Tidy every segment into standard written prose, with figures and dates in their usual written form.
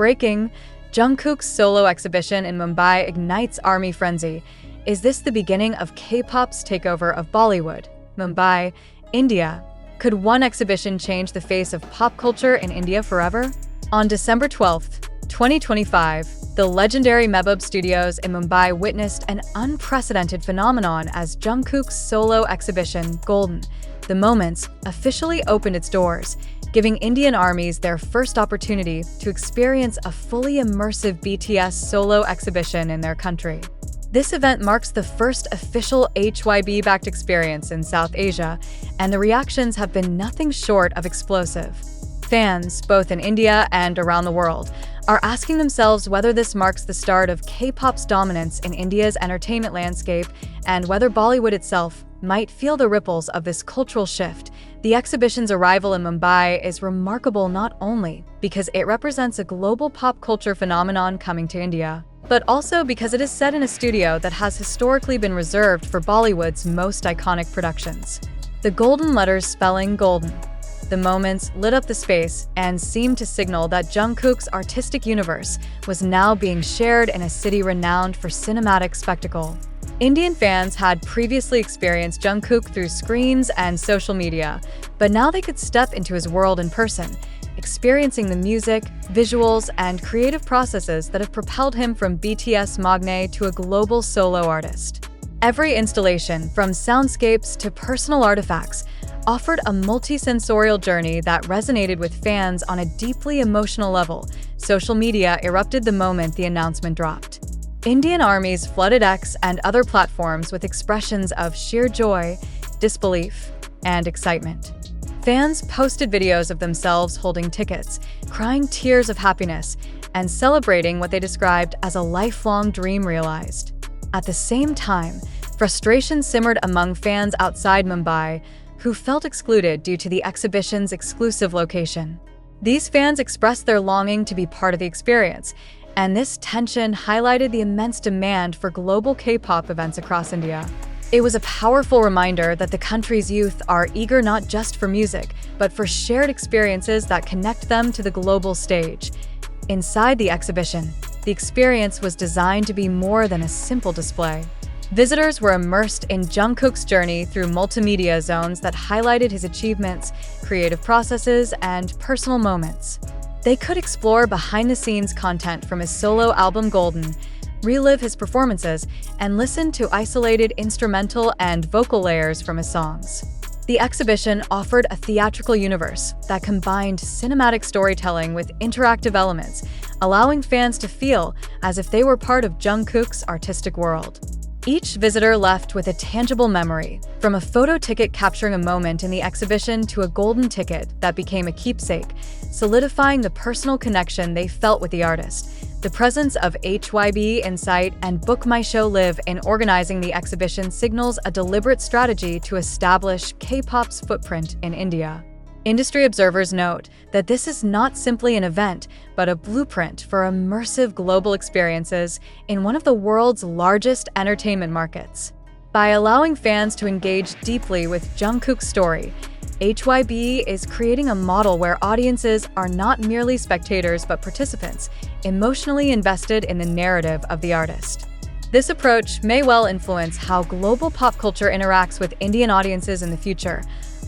Breaking: JUNGKOOK'S solo exhibition in Mumbai ignites ARMY frenzy. Is this the beginning of K-pop's takeover of Bollywood? Mumbai, India. Could one exhibition change the face of pop culture in India forever? On December 12, 2025, the legendary Mehboob Studios in Mumbai witnessed an unprecedented phenomenon as JUNGKOOK'S solo exhibition, Golden, The Moments, officially opened its doors, giving Indian armies their first opportunity to experience a fully immersive BTS solo exhibition in their country. This event marks the first official HYB-backed experience in South Asia, and the reactions have been nothing short of explosive. Fans, both in India and around the world, are asking themselves whether this marks the start of K-pop's dominance in India's entertainment landscape and whether Bollywood itself might feel the ripples of this cultural shift. The exhibition's arrival in Mumbai is remarkable not only because it represents a global pop culture phenomenon coming to India, but also because it is set in a studio that has historically been reserved for Bollywood's most iconic productions. The golden letters spelling golden. The moments lit up the space and seemed to signal that JUNGKOOK'S artistic universe was now being shared in a city renowned for cinematic spectacle. Indian fans had previously experienced JUNGKOOK through screens and social media, but now they could step into his world in person, experiencing the music, visuals, and creative processes that have propelled him from BTS magnate to a global solo artist. Every installation, from soundscapes to personal artifacts, offered a multi-sensorial journey that resonated with fans on a deeply emotional level. Social media erupted the moment the announcement dropped. Indian armies flooded X and other platforms with expressions of sheer joy, disbelief, and excitement. Fans posted videos of themselves holding tickets, crying tears of happiness, and celebrating what they described as a lifelong dream realized. At the same time, frustration simmered among fans outside Mumbai, who felt excluded due to the exhibition's exclusive location. These fans expressed their longing to be part of the experience, and this tension highlighted the immense demand for global K-pop events across India. It was a powerful reminder that the country's youth are eager not just for music, but for shared experiences that connect them to the global stage. Inside the exhibition, the experience was designed to be more than a simple display. Visitors were immersed in JUNGKOOK'S journey through multimedia zones that highlighted his achievements, creative processes, and personal moments. They could explore behind-the-scenes content from his solo album Golden, relive his performances, and listen to isolated instrumental and vocal layers from his songs. The exhibition offered a theatrical universe that combined cinematic storytelling with interactive elements, allowing fans to feel as if they were part of JUNGKOOK'S artistic world. Each visitor left with a tangible memory, from a photo ticket capturing a moment in the exhibition to a golden ticket that became a keepsake, solidifying the personal connection they felt with the artist. The presence of HYB Insight and Book My Show Live in organizing the exhibition signals a deliberate strategy to establish K-pop's footprint in India. Industry observers note that this is not simply an event, but a blueprint for immersive global experiences in one of the world's largest entertainment markets. By allowing fans to engage deeply with JUNGKOOK'S story, HYB is creating a model where audiences are not merely spectators but participants, emotionally invested in the narrative of the artist. This approach may well influence how global pop culture interacts with Indian audiences in the future,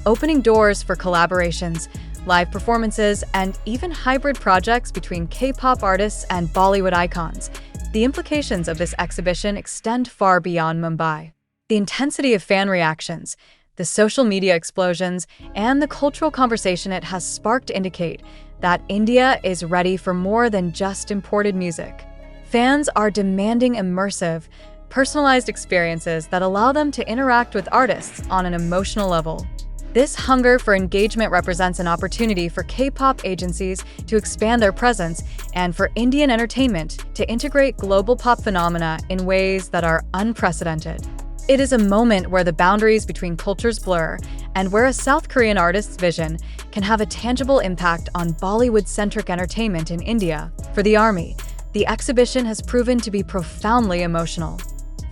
opening doors for collaborations, live performances, and even hybrid projects between K-pop artists and Bollywood icons. The implications of this exhibition extend far beyond Mumbai. The intensity of fan reactions, the social media explosions, and the cultural conversation it has sparked indicate that India is ready for more than just imported music. Fans are demanding immersive, personalized experiences that allow them to interact with artists on an emotional level. This hunger for engagement represents an opportunity for K-pop agencies to expand their presence and for Indian entertainment to integrate global pop phenomena in ways that are unprecedented. It is a moment where the boundaries between cultures blur and where a South Korean artist's vision can have a tangible impact on Bollywood-centric entertainment in India. For the ARMY, the exhibition has proven to be profoundly emotional.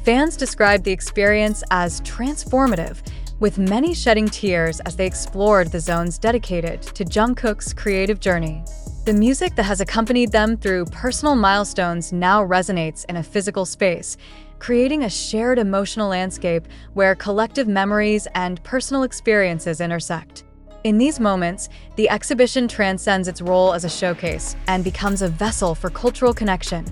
Fans described the experience as transformative, with many shedding tears as they explored the zones dedicated to JUNGKOOK'S creative journey. The music that has accompanied them through personal milestones now resonates in a physical space, creating a shared emotional landscape where collective memories and personal experiences intersect. In these moments, the exhibition transcends its role as a showcase and becomes a vessel for cultural connection,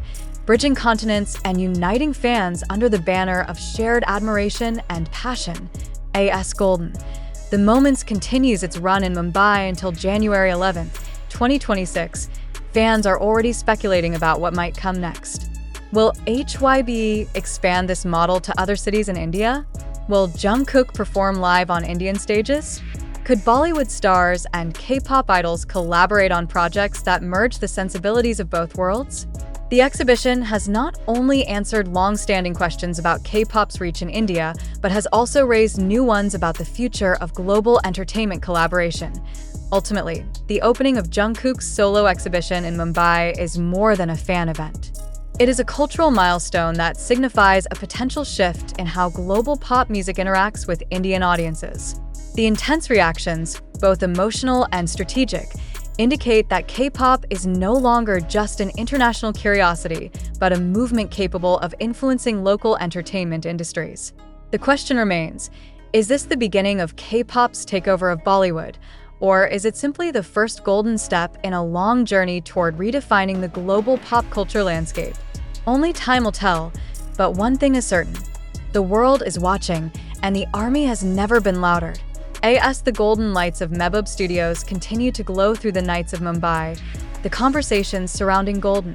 bridging continents and uniting fans under the banner of shared admiration and passion. AS Golden. The Moments continues its run in Mumbai until January 11th, 2026. Fans are already speculating about what might come next. Will HYB expand this model to other cities in India? Will Jungkook perform live on Indian stages? Could Bollywood stars and K-pop idols collaborate on projects that merge the sensibilities of both worlds? The exhibition has not only answered long-standing questions about K-pop's reach in India, but has also raised new ones about the future of global entertainment collaboration. Ultimately, the opening of Jungkook's solo exhibition in Mumbai is more than a fan event. It is a cultural milestone that signifies a potential shift in how global pop music interacts with Indian audiences. The intense reactions, both emotional and strategic, indicate that K-pop is no longer just an international curiosity, but a movement capable of influencing local entertainment industries. The question remains, is this the beginning of K-pop's takeover of Bollywood, or is it simply the first golden step in a long journey toward redefining the global pop culture landscape? Only time will tell, but one thing is certain. The world is watching, and the army has never been louder. As the golden lights of Mehboob Studios continue to glow through the nights of Mumbai, the conversations surrounding Golden,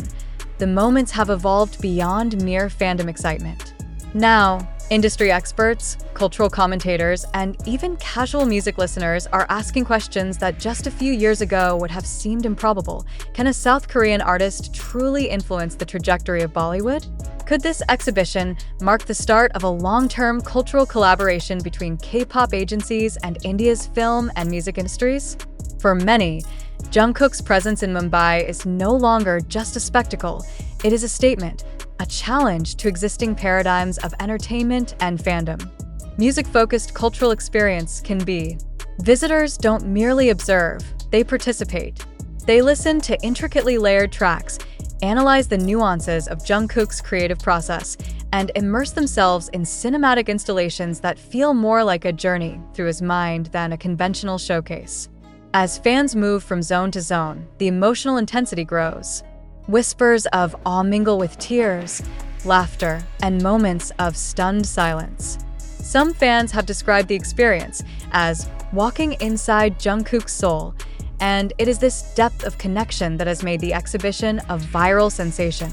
the moments have evolved beyond mere fandom excitement. Now, industry experts, cultural commentators, and even casual music listeners are asking questions that just a few years ago would have seemed improbable. Can a South Korean artist truly influence the trajectory of Bollywood? Could this exhibition mark the start of a long-term cultural collaboration between K-pop agencies and India's film and music industries? For many, Jungkook's presence in Mumbai is no longer just a spectacle. It is a statement, a challenge to existing paradigms of entertainment and fandom. Music-focused cultural experience can be. Visitors don't merely observe, they participate. They listen to intricately layered tracks, analyze the nuances of Jungkook's creative process, and immerse themselves in cinematic installations that feel more like a journey through his mind than a conventional showcase. As fans move from zone to zone, the emotional intensity grows. Whispers of awe mingle with tears, laughter, and moments of stunned silence. Some fans have described the experience as walking inside Jungkook's soul, and it is this depth of connection that has made the exhibition a viral sensation.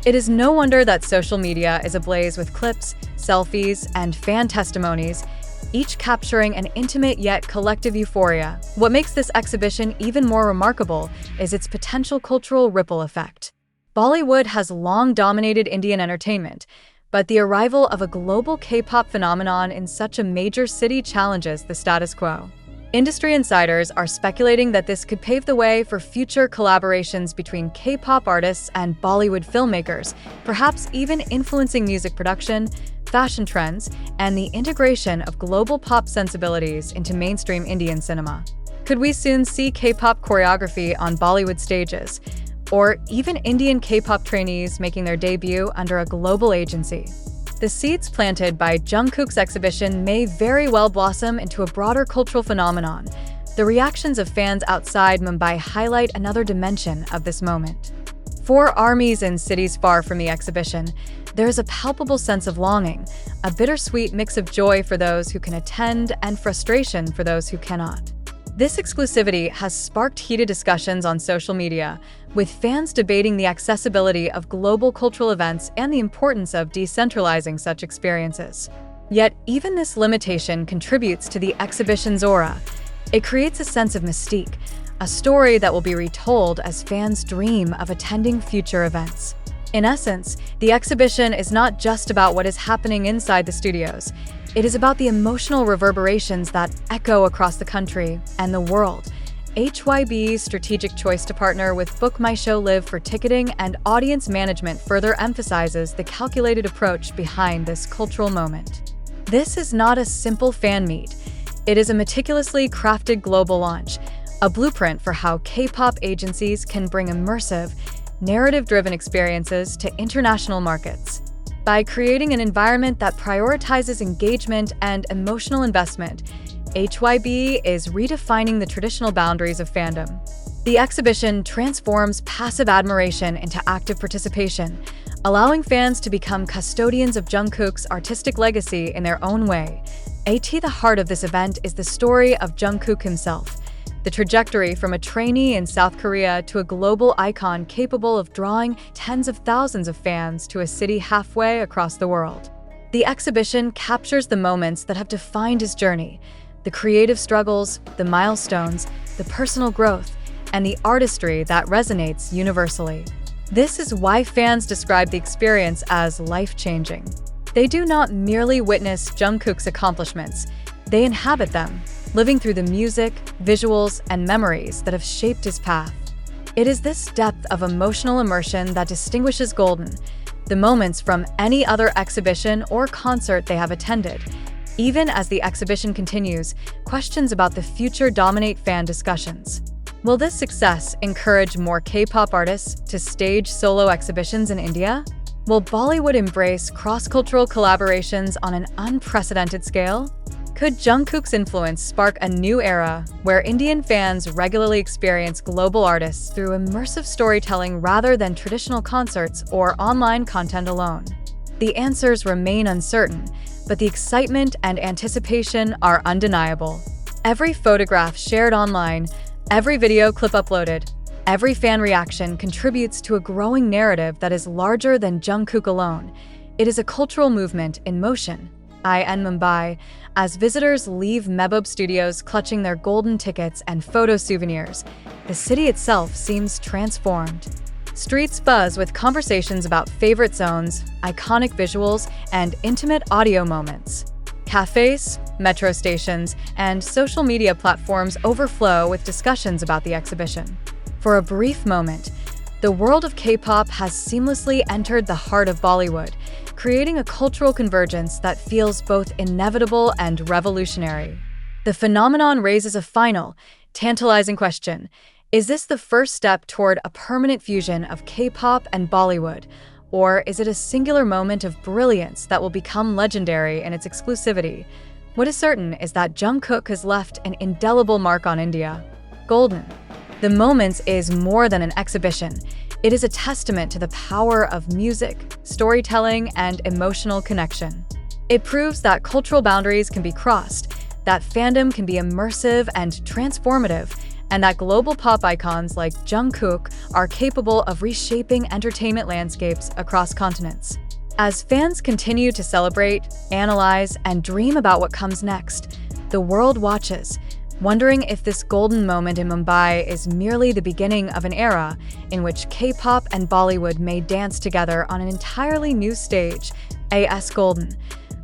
It is no wonder that social media is ablaze with clips, selfies, and fan testimonies, each capturing an intimate yet collective euphoria. What makes this exhibition even more remarkable is its potential cultural ripple effect. Bollywood has long dominated Indian entertainment, but the arrival of a global K-pop phenomenon in such a major city challenges the status quo. Industry insiders are speculating that this could pave the way for future collaborations between K-pop artists and Bollywood filmmakers, perhaps even influencing music production, fashion trends, and the integration of global pop sensibilities into mainstream Indian cinema. Could we soon see K-pop choreography on Bollywood stages, or even Indian K-pop trainees making their debut under a global agency? The seeds planted by Jungkook's exhibition may very well blossom into a broader cultural phenomenon. The reactions of fans outside Mumbai highlight another dimension of this moment. For armies in cities far from the exhibition, there is a palpable sense of longing, a bittersweet mix of joy for those who can attend and frustration for those who cannot. This exclusivity has sparked heated discussions on social media, with fans debating the accessibility of global cultural events and the importance of decentralizing such experiences. Yet, even this limitation contributes to the exhibition's aura. It creates a sense of mystique, a story that will be retold as fans dream of attending future events. In essence, the exhibition is not just about what is happening inside the studios. It is about the emotional reverberations that echo across the country and the world. HYB's strategic choice to partner with Book My Show Live for ticketing and audience management further emphasizes the calculated approach behind this cultural moment. This is not a simple fan meet. It is a meticulously crafted global launch, a blueprint for how K-pop agencies can bring immersive, narrative-driven experiences to international markets. By creating an environment that prioritizes engagement and emotional investment, HYB is redefining the traditional boundaries of fandom. The exhibition transforms passive admiration into active participation, allowing fans to become custodians of Jungkook's artistic legacy in their own way. At the heart of this event is the story of Jungkook himself, the trajectory from a trainee in South Korea to a global icon capable of drawing tens of thousands of fans to a city halfway across the world. The exhibition captures the moments that have defined his journey, the creative struggles, the milestones, the personal growth, and the artistry that resonates universally. This is why fans describe the experience as life-changing. They do not merely witness Jungkook's accomplishments, they inhabit them, living through the music, visuals, and memories that have shaped his path. It is this depth of emotional immersion that distinguishes Golden, the moments from any other exhibition or concert they have attended. Even as the exhibition continues, questions about the future dominate fan discussions. Will this success encourage more K-pop artists to stage solo exhibitions in India? Will Bollywood embrace cross-cultural collaborations on an unprecedented scale? Could Jungkook's influence spark a new era where Indian fans regularly experience global artists through immersive storytelling rather than traditional concerts or online content alone? The answers remain uncertain, but the excitement and anticipation are undeniable. Every photograph shared online, every video clip uploaded, every fan reaction contributes to a growing narrative that is larger than Jungkook alone. It is a cultural movement in motion. In Mumbai, as visitors leave Meboob Studios clutching their golden tickets and photo souvenirs, the city itself seems transformed. Streets buzz with conversations about favorite zones, iconic visuals, and intimate audio moments. Cafes, metro stations, and social media platforms overflow with discussions about the exhibition. For a brief moment, the world of K-pop has seamlessly entered the heart of Bollywood, creating a cultural convergence that feels both inevitable and revolutionary. The phenomenon raises a final, tantalizing question. Is this the first step toward a permanent fusion of K-pop and Bollywood? Or is it a singular moment of brilliance that will become legendary in its exclusivity? What is certain is that Jungkook has left an indelible mark on India. Golden. The Moments is more than an exhibition. It is a testament to the power of music, storytelling, and emotional connection. It proves that cultural boundaries can be crossed, that fandom can be immersive and transformative, and that global pop icons like Jungkook are capable of reshaping entertainment landscapes across continents. As fans continue to celebrate, analyze, and dream about what comes next, the world watches, wondering if this golden moment in Mumbai is merely the beginning of an era in which K-pop and Bollywood may dance together on an entirely new stage. AS Golden.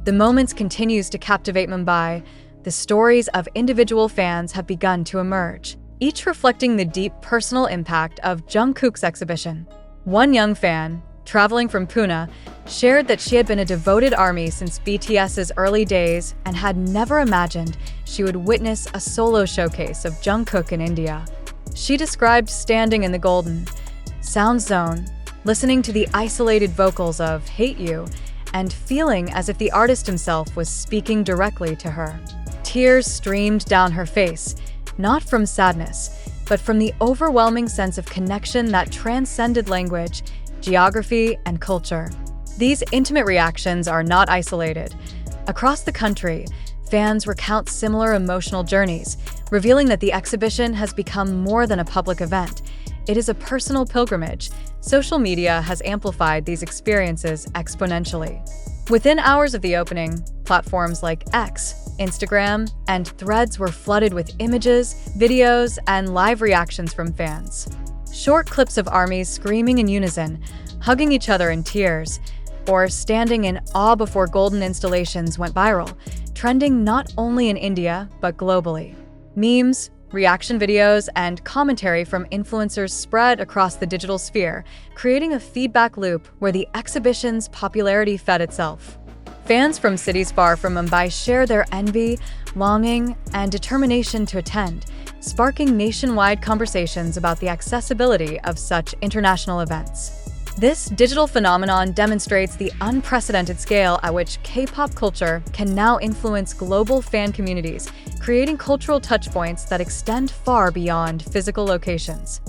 The Moments continues to captivate Mumbai. The stories of individual fans have begun to emerge, each reflecting the deep personal impact of Jungkook's exhibition. One young fan, traveling from Pune, shared that she had been a devoted ARMY since BTS's early days and had never imagined she would witness a solo showcase of Jungkook in India. She described standing in the golden sound zone, listening to the isolated vocals of Hate You, and feeling as if the artist himself was speaking directly to her. Tears streamed down her face, not from sadness, but from the overwhelming sense of connection that transcended language, geography, and culture. These intimate reactions are not isolated. Across the country, fans recount similar emotional journeys, revealing that the exhibition has become more than a public event. It is a personal pilgrimage. Social media has amplified these experiences exponentially. Within hours of the opening, platforms like X, Instagram, and Threads were flooded with images, videos, and live reactions from fans. Short clips of ARMYs screaming in unison, hugging each other in tears, or standing in awe before golden installations went viral, trending not only in India but globally. Memes, reaction videos, and commentary from influencers spread across the digital sphere, creating a feedback loop where the exhibition's popularity fed itself. Fans from cities far from Mumbai share their envy, longing, and determination to attend, sparking nationwide conversations about the accessibility of such international events. This digital phenomenon demonstrates the unprecedented scale at which K-pop culture can now influence global fan communities, creating cultural touchpoints that extend far beyond physical locations.